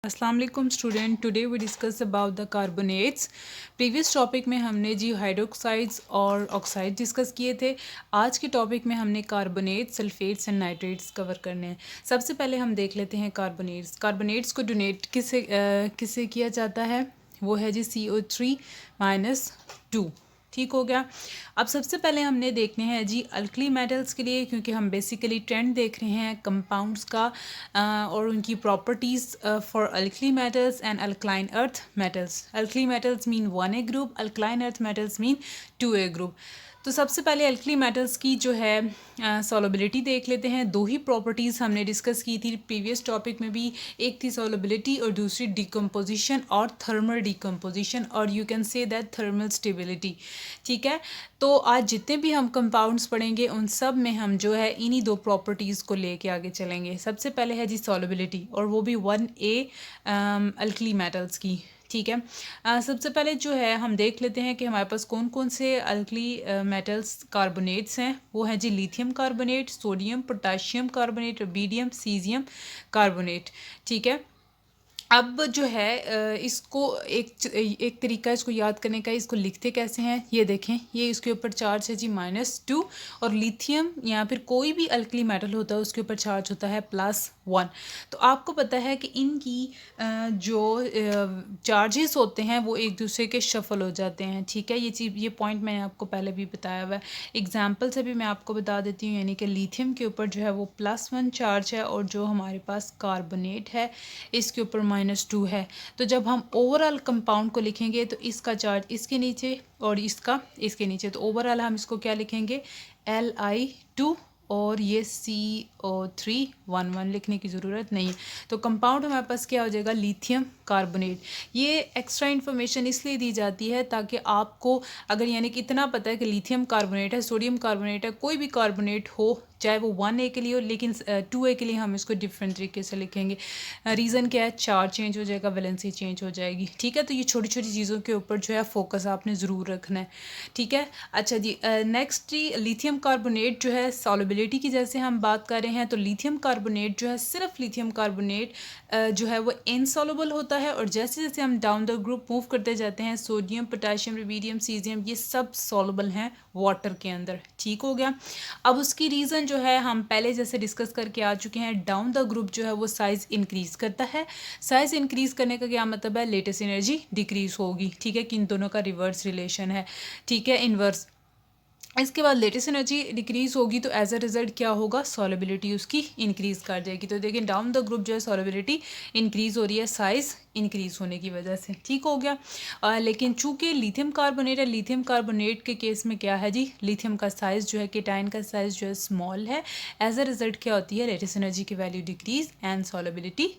अस्सलाम वालेकुम student, today we discuss about the carbonates. Previous topic में हमने जी हाइड्रोक्साइड्स और ऑक्साइड डिस्कस किए थे। आज के टॉपिक में हमने carbonates, sulphates and nitrates cover करने हैं। सबसे पहले हम देख लेते हैं कार्बोनेट्स। कार्बोनेट्स को डोनेट किससे किया जाता है? वो है जी CO3-2। ठीक हो गया। अब सबसे पहले हमने देखने हैं जी अल्कली मेटल्स के लिए, क्योंकि हम बेसिकली ट्रेंड देख रहे हैं कंपाउंड्स का और उनकी properties for alkali metals and alkaline earth metals. Alkali metals mean 1A group, alkaline earth metals mean 2A group. तो सबसे पहले अल्कली मेटल्स की जो है सॉल्युबिलिटी देख लेते हैं। दो ही प्रॉपर्टीज़ हमने डिस्कस की थी प्रीवियस टॉपिक में भी, एक थी सॉल्युबिलिटी और दूसरी डिकम्पोजिशन और थर्मल डिकम्पोजिशन, और you can say that thermal stability. ठीक है, तो आज जितने भी हम कंपाउंड्स पढ़ेंगे उन सब में हम जो है इन्हीं दो प्रॉपर्टीज़ को लेके आगे चलेंगे। सबसे पहले है जी सॉल्युबिलिटी, और वो भी 1A अल्कली मेटल्स की। ठीक है, सबसे पहले जो है हम देख लेते हैं कि हमारे पास कौन कौन से अल्कली मेटल्स कार्बोनेट्स हैं। वो हैं जी lithium carbonate, sodium potassium carbonate, rubidium, caesium carbonate. ठीक है, अब जो है इसको एक तरीका इसको याद करने का, इसको लिखते कैसे हैं ये देखें। ये इसके ऊपर चार्ज है जी -2, और लिथियम या फिर कोई भी अल्कली मेटल होता है उसके ऊपर चार्ज होता है +1। तो आपको पता है कि इनकी जो चार्जेस होते हैं वो एक दूसरे के शफल हो जाते हैं। ठीक है, ये पॉइंट मैंने आपको पहले भी बताया हुआ है। एग्जाम्पल से भी मैं आपको बता देती हूँ, यानी कि लिथियम के ऊपर जो है वो +1 चार्ज है, और जो हमारे पास कार्बोनेट है इसके ऊपर -2 है। तो जब हम ओवरऑल कंपाउंड को लिखेंगे तो इसका चार्ज इसके नीचे और इसका इसके नीचे, तो ओवरऑल हम इसको क्या लिखेंगे? Li2, और ये CO3 लिखने की ज़रूरत नहीं है। तो कंपाउंड हमारे पास क्या हो जाएगा? Lithium carbonate. ये एक्स्ट्रा इन्फॉर्मेशन इसलिए दी जाती है ताकि आपको, अगर यानी कि इतना पता है कि लिथियम कार्बोनेट है, सोडियम कार्बोनेट है, कोई भी कार्बोनेट हो, चाहे वो 1A के लिए हो, लेकिन 2A के लिए हम इसको डिफरेंट तरीके से लिखेंगे। रीज़न क्या है? चार्ज चेंज हो जाएगा, वैलेंसी चेंज हो जाएगी। ठीक है, तो ये छोटी छोटी चीज़ों के ऊपर जो है फोकस आपने ज़रूर रखना है। ठीक है, अच्छा जी, नेक्स्ट लिथियम कार्बोनेट जो है सॉल्युबिलिटी की जैसे हम बात कर रहे हैं, तो लिथियम कार्बोनेट जो है, सिर्फ लिथियम कार्बोनेट जो है वो इनसॉल्युबल होता है, और जैसे जैसे हम डाउन द ग्रुप मूव करते जाते हैं, सोडियम पोटाशियम रुबिडियम सीजियम ये सब सॉल्युबल हैं वाटर के अंदर। ठीक हो गया। अब उसकी रीज़न जो है हम पहले जैसे डिस्कस करके आ चुके हैं, डाउन द ग्रुप जो है वो साइज़ इंक्रीज़ करता है। साइज़ इंक्रीज़ करने का क्या मतलब है? लेटेस्ट एनर्जी डिक्रीज़ होगी। ठीक है, कि इन दोनों का रिवर्स रिलेशन है। ठीक है, इन्वर्स। इसके बाद लेटेस्ट एनर्जी डिक्रीज़ होगी, तो एज अ रिजल्ट क्या होगा? सॉल्युबिलिटी उसकी इंक्रीज़ कर जाएगी। तो देखिए डाउन द ग्रुप जो है सॉल्युबिलिटी इंक्रीज़ हो रही है साइज़ इंक्रीज़ होने की वजह से। ठीक हो गया। लेकिन चूंकि लिथियम कार्बोनेट है, लिथियम कार्बोनेट के केस में क्या है जी? लिथियम का साइज़ जो है, केटाइन का साइज़ जो है स्मॉल है। एज अ रिजल्ट क्या होती है? लेटेस्ट एनर्जी की वैल्यू डिक्रीज़ एंड सॉल्युबिलिटी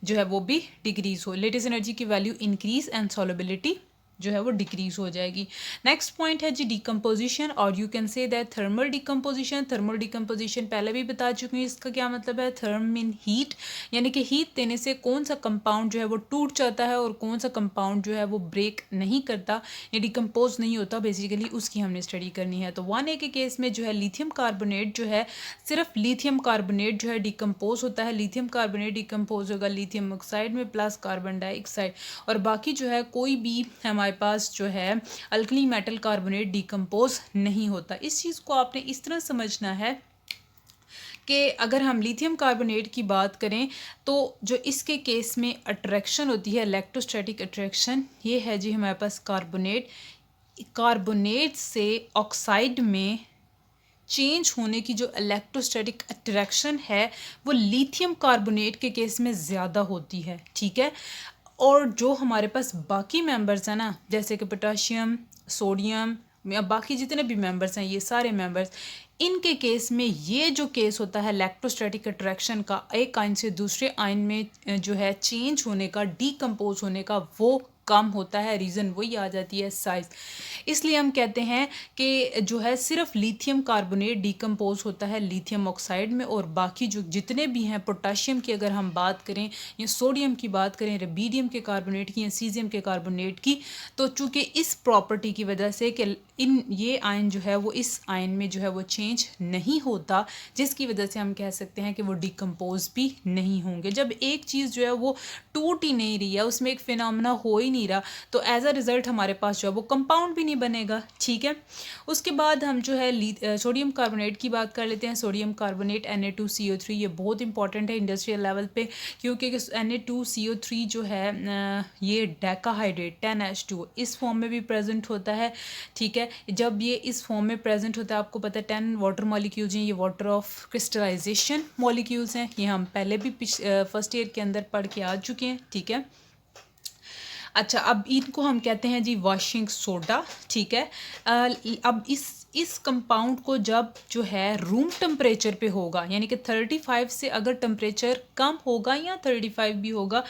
जो है वो भी डिक्रीज़ हो। लेटेस्ट एनर्जी की वैल्यू इंक्रीज़ एंड सॉल्युबिलिटी जो है वो डिक्रीज हो जाएगी। नेक्स्ट पॉइंट है जी डिकम्पोजिशन, और you can say that thermal decomposition. Thermal decomposition पहले भी बता चुकी हूँ, इसका क्या मतलब है? थर्म मीन हीट, यानी कि हीट देने से कौन सा कंपाउंड जो है वो टूट जाता है और कौन सा कंपाउंड जो है वो ब्रेक नहीं करता या डिकम्पोज नहीं होता, बेसिकली उसकी हमने स्टडी करनी है। तो 1A के केस में जो है लिथियम कार्बोनेट जो है, सिर्फ लिथियम कार्बोनेट जो है डिकम्पोज होता है। लिथियम कार्बोनेट डिकम्पोज होगा लिथियम ऑक्साइड में प्लस कार्बन डाइऑक्साइड, और बाकी जो है कोई भी हमारे पास जो है अल्कली मेटल कार्बोनेट डिकम्पोज नहीं होता। इस चीज़ को आपने इस तरह समझना है कि अगर हम लिथियम कार्बोनेट की बात करें तो जो इसके केस में अट्रैक्शन होती है, इलेक्ट्रोस्टैटिक अट्रैक्शन, ये है जी हमारे पास कार्बोनेट से ऑक्साइड में चेंज होने की जो इलेक्ट्रोस्टैटिक अट्रैक्शन है वो लिथियम कार्बोनेट के केस में ज़्यादा होती है। ठीक है, और जो हमारे पास बाकी मेंबर्स हैं ना, जैसे कि पोटाशियम, सोडियम या बाकी जितने भी मेंबर्स हैं, ये सारे मेंबर्स, इनके केस में ये जो केस होता है इलेक्ट्रोस्टैटिक अट्रैक्शन का, एक आयन से दूसरे आयन में जो है चेंज होने का, डीकम्पोज होने का, वो कम होता है, रीज़न वही आ जाती है साइज़। इसलिए हम कहते हैं कि जो है सिर्फ लिथियम कार्बोनेट डिकम्पोज होता है लिथियम ऑक्साइड में, और बाकी जो जितने भी हैं, पोटाशियम की अगर हम बात करें या सोडियम की बात करें, रुबिडियम के कार्बोनेट की या सीजियम के कार्बोनेट की, तो चूँकि इस प्रॉपर्टी की वजह से कि ये आयन जो है वो इस आयन में जो है वो चेंज नहीं होता, जिसकी वजह से हम कह सकते हैं कि वो डिकम्पोज भी नहीं होंगे। जब एक चीज़ जो है वो टूट ही नहीं रही है, उसमें एक फिनोमेना हो ही नहीं रहा, तो एज अ रिज़ल्ट हमारे पास जो है वो कंपाउंड भी नहीं बनेगा। ठीक है, उसके बाद हम जो है सोडियम कार्बोनेट की बात कर लेते हैं। सोडियम कार्बोनेट Na2CO3, ये बहुत इंपॉर्टेंट है इंडस्ट्रियल लेवल पे, क्योंकि Na2CO3 जो है ये डेकाहाइड्रेट 10H2 इस फॉर्म में भी प्रेजेंट होता है। ठीक है, जब ये इस फॉर्म में प्रेजेंट होता है, आपको पता है 10 वाटर मॉलिक्यूल्स हैं, ये वाटर ऑफ क्रिस्टलाइजेशन मॉलिक्यूल्स हैं, ये हम पहले भी फर्स्ट ईयर के अंदर पढ़ के आ चुके हैं। ठीक है, अच्छा, अब इनको हम कहते हैं जी वॉशिंग सोडा। ठीक है, अब इस कंपाउंड को जब जो है रूम टेम्परेचर पे होगा, यानी कि 35 से अगर टेम्परेचर कम होगा या 35 भी होगा,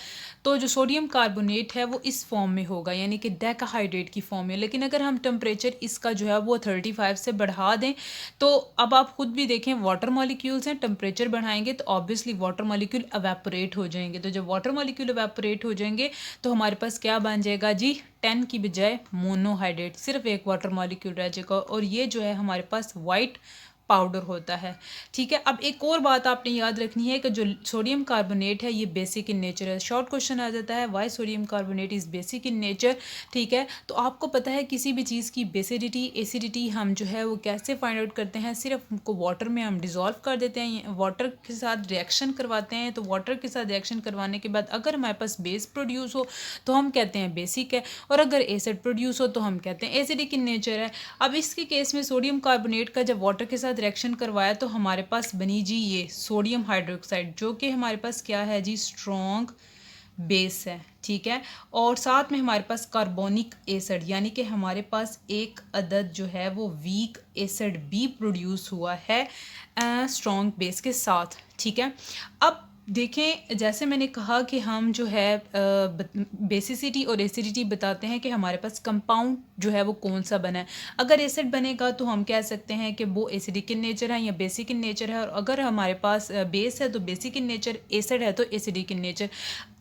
तो जो सोडियम कार्बोनेट है वो इस फॉर्म में होगा, यानी कि डेकाहाइड्रेट की फॉर्म में। लेकिन अगर हम टेम्परेचर इसका जो है वो 35 से बढ़ा दें, तो अब आप खुद भी देखें, वाटर मॉलिक्यूल्स हैं, टेम्परेचर बढ़ाएंगे तो ऑब्वियसली वाटर मॉलिक्यूल एवेपोरेट हो जाएंगे। तो जब वाटर मॉलिक्यूल एवेपोरेट हो जाएंगे तो हमारे पास क्या बन जाएगा जी, 10 की बजाय मोनोहाइड्रेट, सिर्फ एक वाटर मॉलिक्यूल रह जाएगा, और ये जो है हमारे पास वाइट पाउडर होता है। ठीक है, अब एक और बात आपने याद रखनी है कि जो सोडियम कार्बोनेट है ये बेसिक इन नेचर है। शॉर्ट क्वेश्चन आ जाता है, why sodium carbonate is basic in nature. ठीक है, तो आपको पता है किसी भी चीज़ की बेसिडिटी एसिडिटी हम जो है वो कैसे फाइंड आउट करते हैं, सिर्फ उनको वाटर में हम डिज़ोल्व कर देते हैं, वाटर के साथ रिएक्शन करवाते हैं। तो वाटर के साथ रिएक्शन करवाने के बाद अगर हमारे पास बेस प्रोड्यूस हो तो हम कहते हैं बेसिक है, और अगर एसिड प्रोड्यूस हो तो हम कहते हैं एसिडिक इन नेचर है। अब इसके केस में सोडियम कार्बोनेट का जब वाटर के साथ रिएक्शन करवाया तो हमारे पास बनी जी ये सोडियम हाइड्रोक्साइड, जो कि हमारे पास क्या है जी, स्ट्रॉन्ग बेस है। ठीक है, और साथ में हमारे पास कार्बोनिक एसिड, यानी कि हमारे पास एक अदद जो है वो वीक एसिड भी प्रोड्यूस हुआ है स्ट्रॉन्ग बेस के साथ। ठीक है, अब देखें, जैसे मैंने कहा कि हम जो है बेसिसिटी और एसिडिटी बताते हैं कि हमारे पास कंपाउंड जो है वो कौन सा बना है। अगर एसिड बनेगा तो हम कह सकते हैं कि वो एसिडिक इन नेचर है या बेसिक इन नेचर है, और अगर हमारे पास बेस है तो बेसिक इन नेचर, एसिड है तो एसिडिक इन नेचर।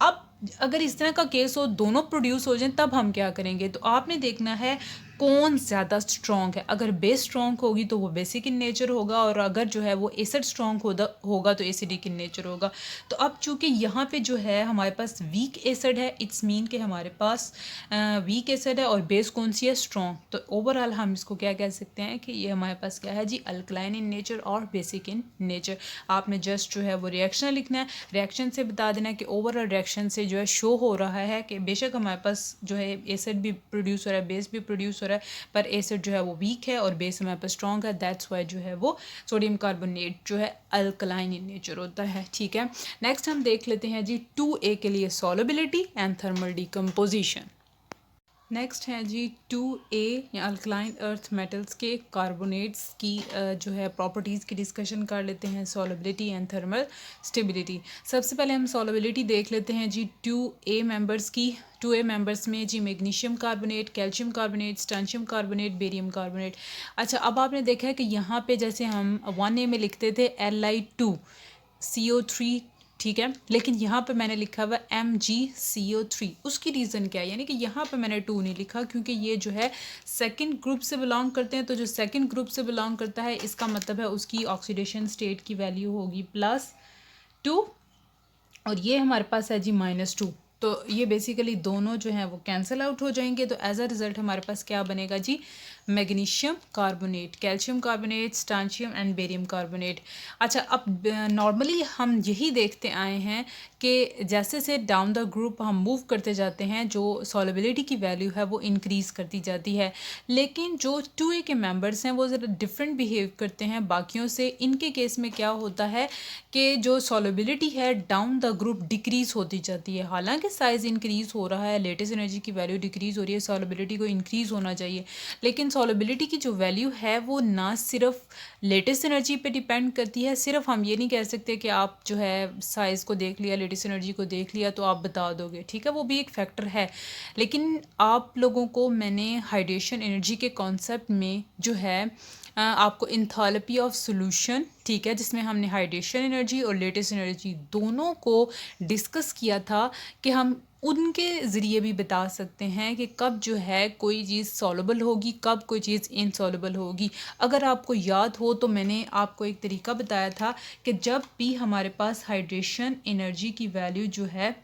अब अगर इस तरह का केस हो, दोनों प्रोड्यूस हो जाए, तब हम क्या करेंगे, तो आपने देखना है कौन ज़्यादा स्ट्रॉन्ग है। अगर बेस स्ट्रॉन्ग होगी तो वो बेसिक इन नेचर होगा, और अगर जो है वो एसिड स्ट्रॉन्ग होगा तो एसिडिक इन नेचर होगा। तो अब चूँकि यहाँ पे जो है हमारे पास वीक एसिड है, इट्स मीन कि हमारे पास वीक एसिड है और बेस कौन सी है, स्ट्रॉन्ग। तो ओवरऑल हम इसको क्या कह सकते हैं कि ये हमारे पास क्या है जी, अल्कलाइन इन नेचर और बेसिक इन नेचर। आपने जस्ट जो है वो रिएक्शन लिखना है, रिएक्शन से बता देना है कि ओवरऑल रिएक्शन से जो है शो हो रहा है कि बेशक हमारे पास जो है एसिड भी प्रोड्यूस हो रहा है, बेस भी प्रोड्यूस हो रहा है, पर एसिड जो है वो वीक है और बेस हमारे पास स्ट्रॉन्ग है। दैट्स वाई जो है वो सोडियम कार्बोनेट जो है अल्कलाइन इन नेचर होता है। ठीक है, नेक्स्ट हम देख लेते हैं जी 2A के लिए solubility and thermal decomposition. Next है जी 2A या अल्कलाइन अर्थ मेटल्स के कार्बोनेट्स की जो है प्रॉपर्टीज़ की डिस्कशन कर लेते हैं, सॉल्युबिलिटी एंड थर्मल स्टेबिलिटी। सबसे पहले हम सॉल्युबिलिटी देख लेते हैं जी 2A मेंबर्स की। 2A मेंबर्स में जी magnesium carbonate, calcium carbonate, strontium carbonate, barium carbonate. अच्छा, अब आपने देखा है कि यहाँ पे जैसे हम 1A में लिखते थे Li2CO3, ठीक है, लेकिन यहाँ पे मैंने लिखा हुआ MgCO3। उसकी रीज़न क्या है, यानी कि यहाँ पे मैंने 2 नहीं लिखा क्योंकि ये जो है सेकंड ग्रुप से बिलोंग करते हैं। तो जो सेकंड ग्रुप से बिलोंग करता है इसका मतलब है उसकी ऑक्सीडेशन स्टेट की वैल्यू होगी +2, और ये हमारे पास है जी -2। तो ये बेसिकली दोनों जो हैं वो कैंसिल आउट हो जाएंगे। तो एज अ रिज़ल्ट हमारे पास क्या बनेगा जी, magnesium carbonate, calcium carbonate, strontium and barium carbonate. अच्छा, अब नॉर्मली हम यही देखते आए हैं कि जैसे से डाउन द ग्रुप हम मूव करते जाते हैं, जो सॉल्युबिलिटी की वैल्यू है वो इंक्रीज़ करती जाती है। लेकिन जो 2A के मेंबर्स हैं वो ज़रा डिफरेंट बिहेव करते हैं बाकियों से। इनके केस में क्या होता है कि जो सॉल्युबिलिटी है डाउन द ग्रुप डिक्रीज़ होती जाती है। हालांकि कि साइज़ इंक्रीज़ हो रहा है, लेटेस्ट एनर्जी की वैल्यू डिक्रीज़ हो रही है, सॉल्युबिलिटी को इंक्रीज़ होना चाहिए। लेकिन सॉल्युबिलिटी की जो वैल्यू है वो ना सिर्फ लेटेस्ट एनर्जी पे डिपेंड करती है, सिर्फ हम ये नहीं कह सकते कि आप जो है साइज़ को देख लिया, लेटेस्ट एनर्जी को देख लिया तो आप बता दोगे, ठीक है, वो भी एक फैक्टर है। लेकिन आप लोगों को मैंने हाइड्रेशन एनर्जी के कॉन्सेप्ट में जो है आपको इंथैल्पी ऑफ सॉल्यूशन, ठीक है, जिसमें हमने हाइड्रेशन एनर्जी और लेटेस्ट एनर्जी दोनों को डिस्कस किया था कि हम उनके ज़रिए भी बता सकते हैं कि कब जो है कोई चीज़ सॉल्युबल होगी, कब कोई चीज़ इनसॉल्युबल होगी। अगर आपको याद हो तो मैंने आपको एक तरीका बताया था कि जब भी हमारे पास हाइड्रेशन एनर्जी की वैल्यू जो है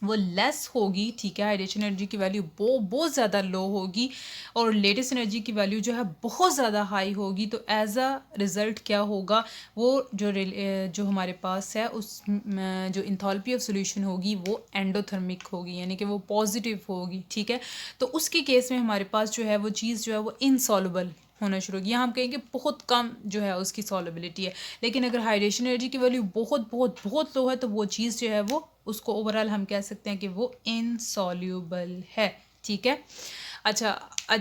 वो लेस होगी, ठीक है, हाइड्रेशन एनर्जी की वैल्यू बहुत ज़्यादा लो होगी और लेटेस्ट एनर्जी की वैल्यू जो है बहुत ज़्यादा हाई होगी, तो एज अ रिज़ल्ट क्या होगा, वो जो हमारे पास है उस जो इंथैल्पी ऑफ सॉल्यूशन होगी वो एंडोथर्मिक होगी, यानी कि वो पॉजिटिव होगी, ठीक है। तो उसके केस में हमारे पास जो है वो चीज़ जो है वो इनसॉल्युबल होना शुरू होगी। यहाँ हम कहेंगे बहुत कम जो है उसकी सॉल्युबिलिटी है। लेकिन अगर हाइड्रेशन एनर्जी की वैल्यू बहुत बहुत बहुत लो है तो वो चीज़ जो है वो उसको ओवरऑल हम कह सकते हैं कि वो इनसॉल्युबल है, ठीक है। अच्छा,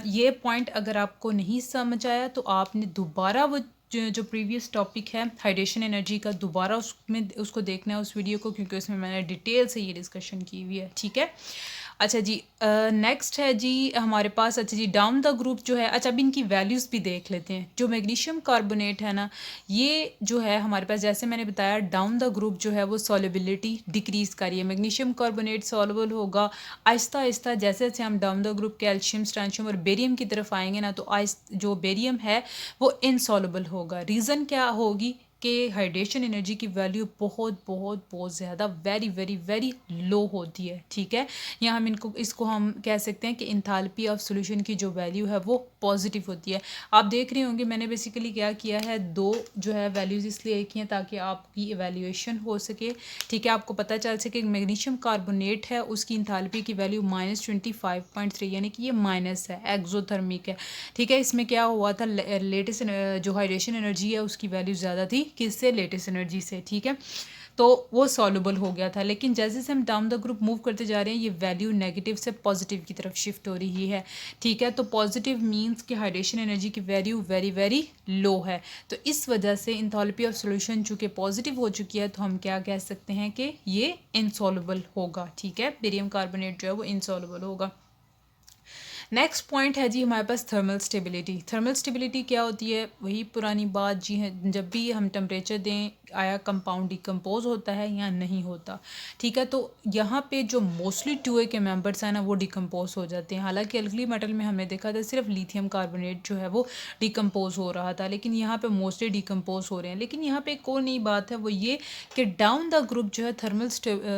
ये पॉइंट अगर आपको नहीं समझ आया तो आपने दोबारा वो जो प्रीवियस टॉपिक है हाइड्रेशन एनर्जी का, दोबारा उसमें उसको देखना है उस वीडियो को, क्योंकि उसमें मैंने डिटेल से ये डिस्कशन की हुई है, ठीक है। अच्छा जी, नेक्स्ट है जी हमारे पास, अच्छा जी, डाउन द ग्रुप जो है, अच्छा अब इनकी वैल्यूज़ भी देख लेते हैं। जो मैग्नीशियम कार्बोनेट है ना, ये जो है हमारे पास, जैसे मैंने बताया, डाउन द ग्रुप जो है वो सॉल्युबिलिटी डिक्रीज़ कर रही है। मैग्नीशियम कार्बोनेट सॉल्युबल होगा आहिस्ता आहिस्ता, जैसे जैसे हम डाउन द ग्रुप कैल्शियम, स्ट्रांशियम और बेरियम की तरफ आएंगे ना, तो जो बेरियम है वो इनसॉल्युबल होगा। रीज़न क्या होगी कि हाइड्रेशन एनर्जी की वैल्यू बहुत बहुत बहुत ज़्यादा वेरी वेरी वेरी लो होती है, ठीक है। या हम इसको हम कह सकते हैं कि इंथैल्पी ऑफ सॉल्यूशन की जो वैल्यू है वो पॉजिटिव होती है। आप देख रहे होंगे मैंने बेसिकली क्या किया है, दो जो है वैल्यूज़ इसलिए एक ही हैं ताकि आपकी इवैल्यूएशन हो सके, ठीक है, आपको पता चल सके। मैग्नीशियम कार्बोनेट है उसकी इंथैल्पी की वैल्यू -25.3, यानी कि ये माइनस है, एक्सोथर्मिक है, ठीक है। इसमें क्या हुआ था, लेटेस्ट जो हाइड्रेशन एनर्जी है उसकी वैल्यू ज़्यादा थी, किससे, लेटेस्ट एनर्जी से, ठीक है, तो वो सॉल्युबल हो गया था। लेकिन जैसे जैसे हम डाउन द ग्रुप मूव करते जा रहे हैं ये वैल्यू नेगेटिव से पॉजिटिव की तरफ शिफ्ट हो रही है, ठीक है। तो पॉजिटिव मींस कि हाइड्रेशन एनर्जी की वैल्यू वेरी वेरी लो है, तो इस वजह से इंथैल्पी ऑफ सॉल्यूशन चूँकि पॉजिटिव हो चुकी है तो हम क्या कह सकते हैं कि ये इनसॉल्युबल होगा, ठीक है, बेरियम कार्बोनेट जो है वो इनसॉल्युबल होगा। नेक्स्ट पॉइंट है जी हमारे पास थर्मल स्टेबिलिटी। थर्मल स्टेबिलिटी क्या होती है, वही पुरानी बात जी है, जब भी हम टेम्परेचर दें आया कंपाउंड डिकम्पोज होता है या नहीं होता, ठीक है। तो यहाँ पे जो मोस्टली 2A के मेंबर्स हैं ना वो डिकम्पोज हो जाते हैं। हालांकि अल्कली मेटल में हमने देखा था सिर्फ लिथियम कार्बोनेट जो है वो डिकम्पोज हो रहा था, लेकिन यहाँ पे मोस्टली डिकम्पोज हो रहे हैं। लेकिन यहाँ पे एक और नई बात है, वो ये कि डाउन द ग्रुप जो है थर्मल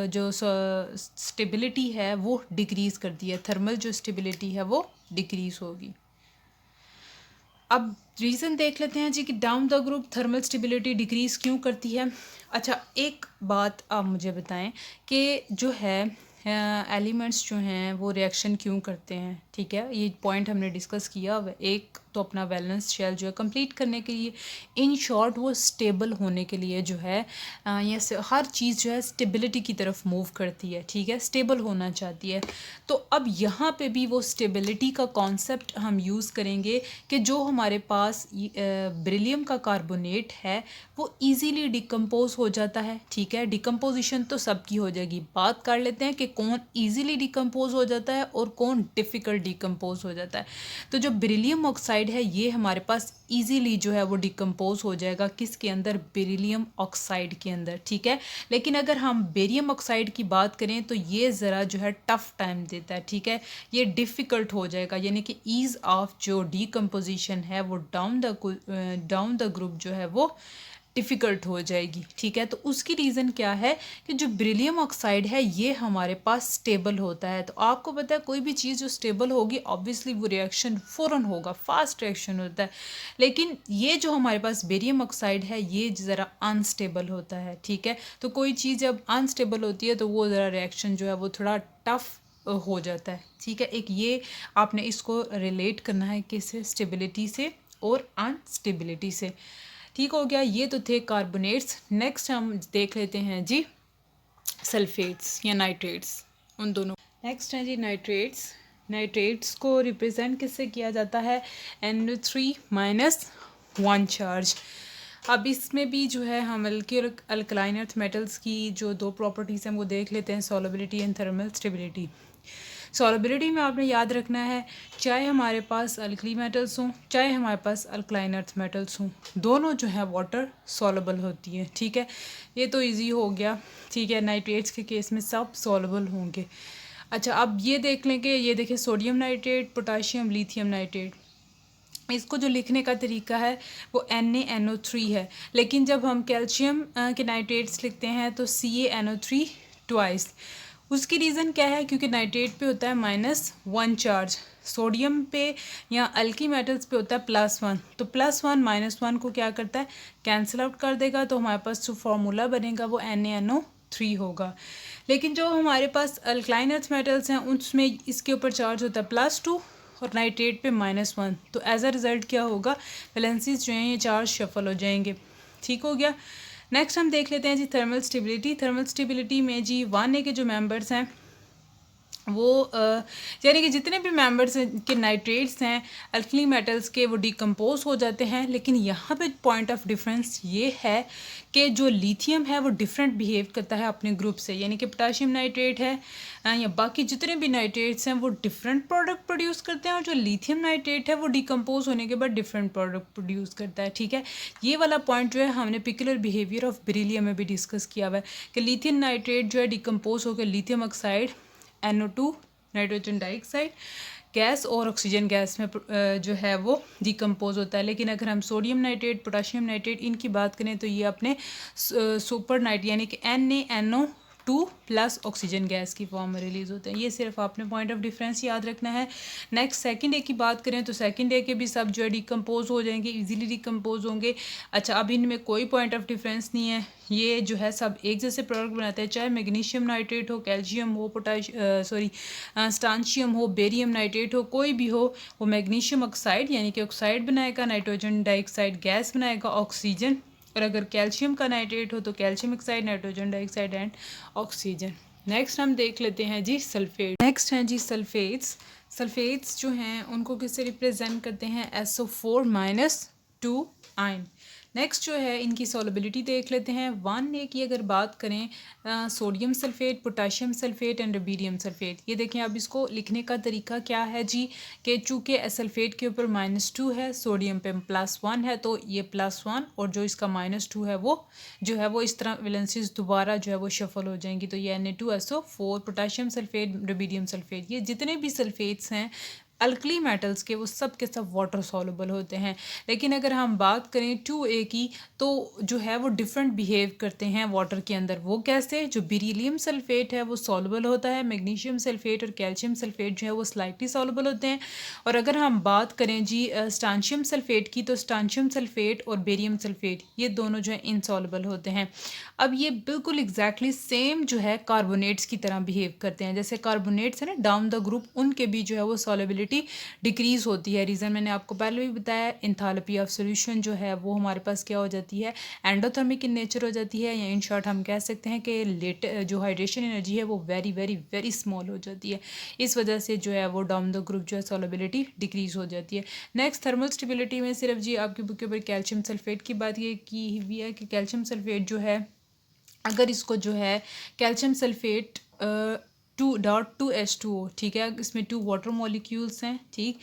जो स्टेबिलिटी है वो डिक्रीज़ करती है, थर्मल जो स्टेबिलिटी है वो डिक्रीज़ होगी। अब रीज़न देख लेते हैं जी कि down the group thermal stability decrease क्यों करती है। अच्छा, एक बात आप मुझे बताएं कि जो है एलिमेंट्स जो हैं वो रिएक्शन क्यों करते हैं, ठीक है, ये पॉइंट हमने डिस्कस किया हुआ। एक तो अपना बैलेंस शेल जो है कंप्लीट करने के लिए, इन शॉर्ट वो स्टेबल होने के लिए जो है ये हर चीज़ जो है स्टेबिलिटी की तरफ मूव करती है, ठीक है, स्टेबल होना चाहती है। तो अब यहाँ पे भी वो स्टेबिलिटी का कॉन्सेप्ट हम यूज़ करेंगे कि जो हमारे पास बेरिलियम का कार्बोनेट है वो इजीली डिकम्पोज हो जाता है, ठीक है। डिकम्पोजिशन तो सबकी हो जाएगी, बात कर लेते हैं कि कौन इजीली डिकम्पोज हो जाता है और कौन डिफ़िकल्ट डिकम्पोज हो जाता है। तो जो बेरिलियम ऑक्साइड है ये हमारे पास इजीली जो है वो डिकम्पोज हो जाएगा, किसके अंदर, बेरिलियम ऑक्साइड के अंदर, ठीक है। लेकिन अगर हम बेरियम ऑक्साइड की बात करें तो ये ज़रा जो है टफ़ टाइम देता है, ठीक है, ये डिफ़िकल्ट हो जाएगा, यानी कि ईज़ ऑफ जो डिकम्पोजिशन है वो डाउन द ग्रुप जो है वो डिफ़िकल्ट हो जाएगी, ठीक है। तो उसकी रीज़न क्या है कि जो बेरिलियम ऑक्साइड है ये हमारे पास स्टेबल होता है। तो आपको पता है कोई भी चीज़ जो स्टेबल होगी ऑब्वियसली वो रिएक्शन फ़ौरन होगा, फास्ट रिएक्शन होता है। लेकिन ये जो हमारे पास बेरियम ऑक्साइड है ये ज़रा अनस्टेबल होता है, ठीक है। तो कोई चीज़ जब अनस्टेबल होती है तो वो ज़रा रिएक्शन जो है वो थोड़ा टफ़ हो जाता है, ठीक है। एक ये आपने इसको रिलेट करना है किससे, स्टेबिलिटी से और अनस्टेबिलिटी से, ठीक हो गया। ये तो थे कार्बोनेट्स। नेक्स्ट हम देख लेते हैं जी सल्फेट्स या नाइट्रेट्स। उन दोनों। नेक्स्ट है जी नाइट्रेट्स। नाइट्रेट्स को रिप्रेजेंट किससे किया जाता है, NO3-1 चार्ज। अब इसमें भी जो है हम हल्की और अल्कलाइन अर्थ मेटल्स की जो दो प्रॉपर्टीज़ हैं वो देख लेते हैं, solubility and thermal stability. Solubility में आपने याद रखना है, चाहे हमारे पास अल्कली मेटल्स हों चाहे हमारे पास अल्कलाइन अर्थ मेटल्स हों, दोनों जो है वाटर सॉलेबल होती हैं। ठीक है, ये तो इजी हो गया। ठीक है, नाइट्रेट्स के केस में सब सॉलेबल होंगे। अच्छा, अब ये देख लें कि ये देखें sodium nitrate, potassium, lithium nitrate, इसको जो लिखने का तरीका है वो NaNO3 है, लेकिन जब हम कैल्शियम के नाइट्रेट्स लिखते हैं तो CaNO3 ट्वाइस। उसकी रीज़न क्या है, क्योंकि नाइट्रेट पे होता है -1 चार्ज, सोडियम पे या अल्की मेटल्स पे होता है +1, तो +1 -1 को क्या करता है, कैंसिल आउट कर देगा, तो हमारे पास जो फार्मूला बनेगा वो NaNO3 होगा। लेकिन जो हमारे पास अल्कलाइन अर्थ मेटल्स हैं उसमें इसके ऊपर चार्ज होता है +2 और नाइट्रेट पे -1, तो एज अ रिज़ल्ट क्या होगा, वैलेंसीज जो हैं ये चार्ज शफल हो जाएंगे। ठीक हो गया। नेक्स्ट हम देख लेते हैं जी थर्मल स्टेबिलिटी। थर्मल स्टेबिलिटी में जी 1A के जो मेंबर्स हैं वो यानी कि जितने भी मेंबर्स के नाइट्रेट्स हैं अल्कली मेटल्स के, वो डिकम्पोज हो जाते हैं। लेकिन यहाँ पे पॉइंट ऑफ डिफरेंस ये है कि जो लिथियम है वो डिफरेंट बिहेव करता है अपने ग्रुप से, यानी कि पोटाशियम नाइट्रेट है या बाकी जितने भी नाइट्रेट्स हैं वो डिफरेंट प्रोडक्ट प्रोड्यूस करते हैं, और जो लिथियम नाइट्रेट है वो डिकम्पोज होने के बाद डिफरेंट प्रोडक्ट प्रोड्यूस करता है। ठीक है, ये वाला पॉइंट जो है हमने पिकुलर बिहेवियर ऑफ बेरिलियम में भी डिस्कस किया हुआ है कि लिथियम नाइट्रेट जो है डिकम्पोज होकर lithium oxide, NO2 nitrogen dioxide gas और ऑक्सीजन गैस में जो है वो डिकम्पोज होता है। लेकिन अगर हम सोडियम नाइट्रेट, पोटाशियम नाइट्रेट इनकी बात करें तो ये अपने सुपर नाइट यानी कि NaNO2 प्लस ऑक्सीजन गैस की फॉर्म में रिलीज़ होते हैं। ये सिर्फ आपने पॉइंट ऑफ डिफरेंस याद रखना है। नेक्स्ट सेकंड डे की बात करें तो सेकंड डे के भी सब जो है डिकम्पोज हो जाएंगे, इजीली डिकम्पोज होंगे। अच्छा, अब इनमें कोई पॉइंट ऑफ डिफरेंस नहीं है, ये जो है सब एक जैसे प्रोडक्ट बनाते हैं, चाहे मैग्नीशियम नाइट्रेट हो, कैल्शियम हो, स्टांशियम हो, बेरियम नाइट्रेट हो, कोई भी हो, वो मैग्नीशियम ऑक्साइड यानी कि ऑक्साइड बनाएगा, नाइट्रोजन डाइऑक्साइड गैस बनाएगा, ऑक्सीजन, और अगर कैल्शियम का नाइट्रेट हो तो calcium oxide, nitrogen dioxide and oxygen. Next हम देख लेते हैं जी सल्फेट। नेक्स्ट हैं जी सल्फेट्स। सल्फेट्स जो हैं उनको किससे रिप्रेजेंट करते हैं, SO4-2 आयन। नेक्स्ट जो है इनकी सॉलिबिलिटी देख लेते हैं। 1A की अगर बात करें sodium sulphate, potassium sulphate and rubidium sulphate. ये देखें, अब इसको लिखने का तरीका क्या है जी, कि चूँकि सल्फेट के ऊपर -2 है, सोडियम पे +1 है, तो ये +1 और जो इसका -2 है वो जो है वो इस तरह वैलेंसीज दोबारा जो है वो शफल हो जाएंगी, तो ये Na2SO4, potassium sulphate, rubidium sulphate, ये जितने भी सल्फेट्स हैं अल्कली मेटल्स के वो सब के सब वाटर सॉल्युबल होते हैं। लेकिन अगर हम बात करें 2A की तो जो है वो डिफरेंट बिहेव करते हैं वाटर के अंदर। वो कैसे, जो बेरिलियम सल्फेट है वो सॉल्युबल होता है, मैग्नीशियम सल्फेट और कैल्शियम सल्फेट जो है वो स्लाइटली सॉल्युबल होते हैं। और अगर हम बात करें जी स्टांशियम सल्फेट की, तो स्टांशियम सल्फेट और बेरियम सल्फेट ये दोनों जो है इनसॉल्युबल होते हैं। अब ये बिल्कुल एग्जैक्टली सेम जो है कार्बोनेट्स की तरह बिहेव करते हैं। जैसे कार्बोनेट्स है ना डाउन द ग्रुप, उनके भी जो है वो सॉल्युबिलिटी डिक्रीज होती है। रीज़न मैंने आपको पहले भी बताया, एंथैल्पी ऑफ सॉल्यूशन जो है वो हमारे पास क्या हो जाती है, एंडोथर्मिक इन नेचर हो जाती है, या इन शॉर्ट हम कह सकते हैं कि जो हाइड्रेशन एनर्जी है वो वेरी वेरी वेरी स्मॉल हो जाती है। इस वजह से जो है वो डाउन द ग्रुप जो है सॉल्युबिलिटी डिक्रीज हो जाती है। नेक्स्ट थर्मल स्टेबिलिटी में सिर्फ जी आपकी बुक के ऊपर कैल्शियम सल्फेट की बात ये की हुई है कि कैल्शियम सल्फेट जो है अगर इसको जो है कैल्शियम सल्फेट 2.2H2O, ठीक है, इसमें 2 वाटर मॉलिक्यूल्स हैं, ठीक,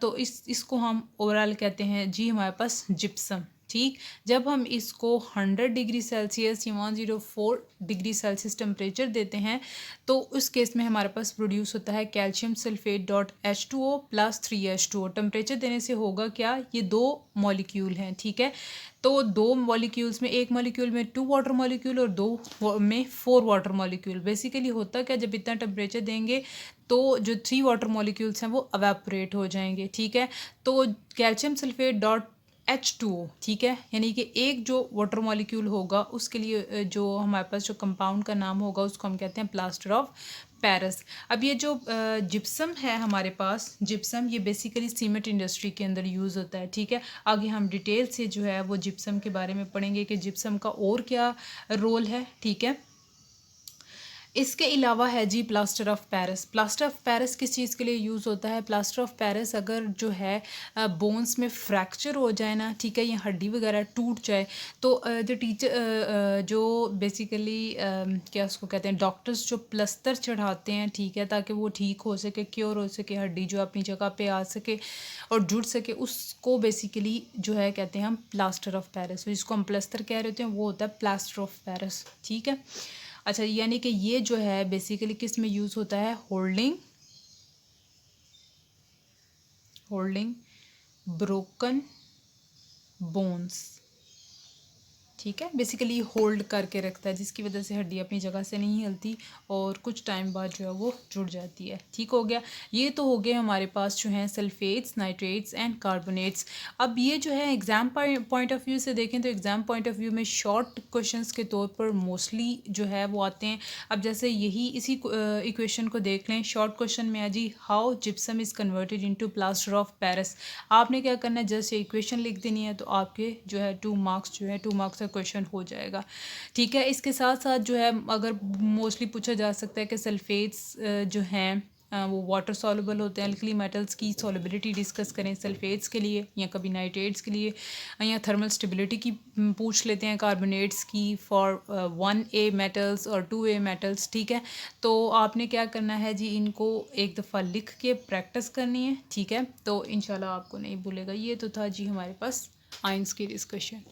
तो इसको हम ओवरऑल कहते हैं जी हमारे पास जिप्सम। ठीक, जब हम इसको 100 डिग्री सेल्सियस या 104 डिग्री सेल्सियस टेम्परेचर देते हैं तो उस केस में हमारे पास प्रोड्यूस होता है calcium sulphate .H2O plus 3H2O। Temperature देने से होगा क्या, ये 2 मॉलिक्यूल हैं, ठीक है, तो 2 मॉलिक्यूल्स में, एक मॉलिक्यूल में 2 वाटर मॉलिक्यूल और 2 में 4 वाटर मॉलिक्यूल। बेसिकली होता क्या, जब इतना टेम्परेचर देंगे तो जो 3 वाटर मॉलिक्यूल्स हैं वो अवेपोरेट हो जाएंगे, ठीक है। तो कैल्शियम सल्फेट H2O, ठीक है, यानी कि एक जो वाटर मॉलिक्यूल होगा उसके लिए जो हमारे पास जो कंपाउंड का नाम होगा उसको हम कहते हैं प्लास्टर ऑफ पेरिस। अब ये जो जिप्सम है हमारे पास, जिप्सम ये बेसिकली सीमेंट इंडस्ट्री के अंदर यूज़ होता है, ठीक है। आगे हम डिटेल से जो है वो जिप्सम के बारे में पढ़ेंगे कि जिप्सम का और क्या रोल है, ठीक है। इसके अलावा है जी plaster of Paris. Plaster of Paris किस चीज़ के लिए यूज़ होता है? प्लास्टर ऑफ पेरिस अगर जो है बोन्स में फ्रैक्चर हो जाए ना, ठीक है, या हड्डी वगैरह टूट जाए, तो जो जो बेसिकली क्या उसको कहते हैं, डॉक्टर्स जो प्लस्तर चढ़ाते हैं, ठीक है, ताकि वो ठीक हो सके, क्योर हो सके, हड्डी जो अपनी जगह पे आ सके और जुड़ सके, उसको बेसिकली जो है कहते हैं हम प्लास्टर ऑफ पेरिस। जिसको हम प्लस्तर कह रहे होते हैं वो होता है प्लास्टर ऑफ पेरिस, ठीक है। अच्छा, यानी कि ये जो है बेसिकली किस में यूज़ होता है? होल्डिंग ब्रोकन बोन्स, ठीक है। बेसिकली होल्ड करके रखता है, जिसकी वजह से हड्डी अपनी जगह से नहीं हिलती और कुछ टाइम बाद जो है वो जुड़ जाती है, ठीक हो गया। ये तो हो गए हमारे पास जो हैं सल्फेट्स, नाइट्रेट्स एंड कार्बोनेट्स। अब ये जो है एग्ज़ाम पॉइंट ऑफ व्यू से देखें तो एग्ज़ाम पॉइंट ऑफ व्यू में शॉर्ट क्वेश्चंस के तौर पर मोस्टली जो है वो आते हैं। अब जैसे यही इसी इक्वेशन को देख लें, शॉर्ट क्वेश्चन में है जी how gypsum is converted into plaster of Paris. आपने क्या करना है, जस्ट इक्वेशन लिख देनी है, तो आपके जो है 2 मार्क्स जो है 2 मार्क्स का क्वेश्चन हो जाएगा, ठीक है। इसके साथ साथ जो है अगर मोस्टली पूछा जा सकता है कि सल्फेट्स जो हैं वो वाटर सॉल्युबल होते हैं, अल्कली मेटल्स की सॉल्युबिलिटी डिस्कस करें सल्फेट्स के लिए, या कभी नाइट्रेट्स के लिए, या थर्मल स्टेबिलिटी की पूछ लेते हैं कार्बोनेट्स की फॉर 1A मेटल्स और 2A मेटल्स, ठीक है। तो आपने क्या करना है जी, इनको एक दफ़ा लिख के प्रैक्टिस करनी है, ठीक है। तो इंशाल्लाह आपको नहीं भूलेगा। ये तो था जी हमारे पास आइंस की डिस्कशन।